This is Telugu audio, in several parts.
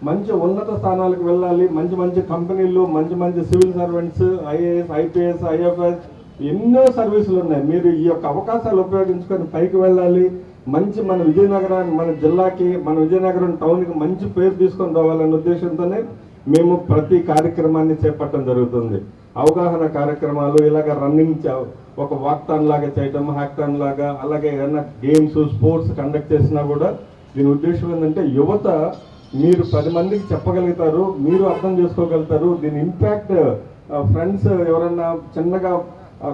మంచి ఉన్నత స్థానాలకు వెళ్ళాలి, మంచి మంచి కంపెనీలు, మంచి మంచి civil servants, IAS, IPS, IFS, ఎన్నో సర్వీసులు ఉన్నాయి. మీరు ఈ యొక్క అవకాశాలు ఉపయోగించుకొని పైకి వెళ్ళాలి. మంచి మన విజయనగరాన్ని, మన జిల్లాకి, మన విజయనగరం టౌన్కి మంచి పేరు తీసుకొని రావాలనే ఉద్దేశంతోనే మేము ప్రతి కార్యక్రమాన్ని చేపట్టడం జరుగుతుంది. అవగాహన కార్యక్రమాలు ఇలాగ రన్నింగ్ ఒక వాక్థాన్ లాగా చేయటం, హ్యాక్థాన్ లాగా, అలాగే ఏదైనా గేమ్స్, స్పోర్ట్స్ కండక్ట్ చేసినా కూడా దీని ఉద్దేశం ఏంటంటే యువత మీరు 10 మందికి చెప్పగలుగుతారు, మీరు అర్థం చేసుకోగలుగుతారు. దీని ఇంపాక్ట్ ఫ్రెండ్స్ ఎవరన్నా చిన్నగా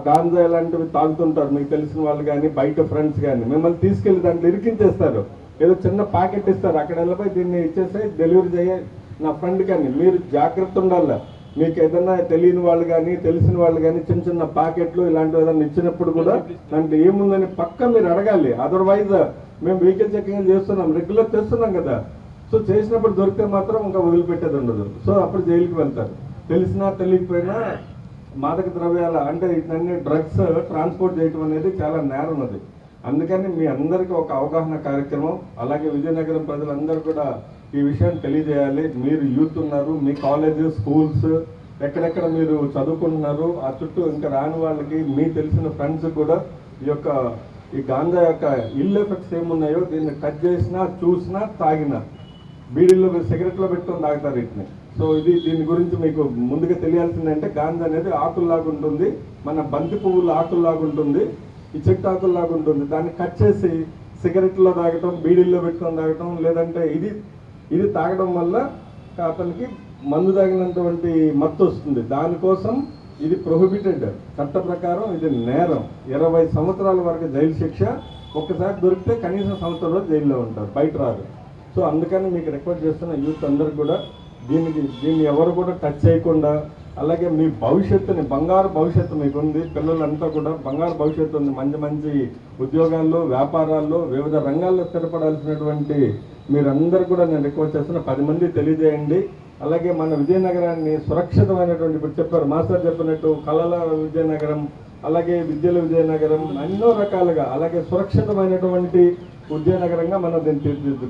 గాంజా ఇలాంటివి తాగుతుంటారు, మీకు తెలిసిన వాళ్ళు కానీ బయట ఫ్రెండ్స్ కానీ మిమ్మల్ని తీసుకెళ్లి దాంట్లో ఇరికించేస్తారు. ఏదో చిన్న ప్యాకెట్ ఇస్తారు, అక్కడ వెళ్ళిపోయి దీన్ని ఇచ్చేసి డెలివరీ చేయ నా ఫ్రెండ్ కానీ. మీరు జాగ్రత్త ఉండాలి. మీకు ఏదైనా తెలియని వాళ్ళు కానీ తెలిసిన వాళ్ళు కానీ చిన్న చిన్న ప్యాకెట్లు ఇలాంటివి ఏదైనా ఇచ్చినప్పుడు కూడా దాంట్లో ఏముందని పక్క మీరు అడగాలి. అదర్వైజ్ మేము వెహికల్ చెకింగ్ చేస్తున్నాం, రెగ్యులర్ చేస్తున్నాం కదా. సో చేసినప్పుడు దొరికితే మాత్రం ఇంకా వదిలిపెట్టేది ఉండదు. సో అప్పుడు జైలుకి వెళ్తారు. తెలిసినా తెలియకపోయినా మాదక ద్రవ్యాల అంటే ఇవన్నీ డ్రగ్స్ ట్రాన్స్పోర్ట్ చేయడం అనేది చాలా నేరం అది. అందుకని మీ అందరికీ ఒక అవగాహన కార్యక్రమం, అలాగే విజయనగరం ప్రజలందరూ కూడా ఈ విషయాన్ని తెలియజేయాలి. మీరు యూత్ ఉన్నారు, మీ కాలేజెస్, స్కూల్స్ ఎక్కడెక్కడ మీరు చదువుకుంటున్నారు, ఆ చుట్టూ ఇంకా రాని వాళ్ళకి, మీ తెలిసిన ఫ్రెండ్స్ కూడా ఈ గాంజా యొక్క ఇల్ ఎఫెక్ట్స్ ఏమున్నాయో దీన్ని టచ్ చేసినా, చూసినా, తాగినా, బీడీల్లో సిగరెట్లో పెట్టుకొని తాగుతారు వీటిని. సో దీని గురించి మీకు ముందుగా తెలియాల్సిందంటే గాంజా అనేది ఆకుల్లాగా ఉంటుంది, మన బంతి పువ్వుల ఆకుల్లాగా ఉంటుంది, ఈ చెట్టు ఆకుల్లాగా ఉంటుంది. దాన్ని కట్ చేసి సిగరెట్లో తాగటం, బీడీల్లో పెట్టుకొని తాగటం, లేదంటే ఇది తాగడం వల్ల అతనికి మందు తాగినటువంటి మత్తు వస్తుంది. దానికోసం ఇది ప్రొహిబిటెడ్, చట్ట ప్రకారం ఇది నేరం. 20 సంవత్సరాల వరకు జైలు శిక్ష. ఒక్కసారి దొరికితే కనీసం సంవత్సరాలు జైల్లో ఉంటారు, బయట రారు. సో అందుకని మీకు రిక్వెస్ట్ చేస్తున్న యూత్ అందరూ కూడా దీన్ని ఎవరు కూడా టచ్ చేయకుండా, అలాగే మీ భవిష్యత్తుని, బంగారు భవిష్యత్తు మీకు ఉంది, పిల్లలంతా కూడా బంగారు భవిష్యత్తు ఉంది. మంచి మంచి ఉద్యోగాల్లో, వ్యాపారాల్లో, వివిధ రంగాల్లో స్థిరపడాల్సినటువంటి మీరందరూ కూడా నేను రిక్వెస్ట్ చేస్తున్నా, 10 మంది తెలియజేయండి. అలాగే మన విజయనగరాన్ని సురక్షితమైనటువంటి, ఇప్పుడు చెప్పారు మాస్టర్ చెప్పినట్టు, కళల విజయనగరం, అలాగే విద్యల విజయనగరం, ఎన్నో రకాలుగా అలాగే సురక్షితమైనటువంటి విజయనగరంగా మనం దీన్ని తీర్చిదిద్దుకోవాలి.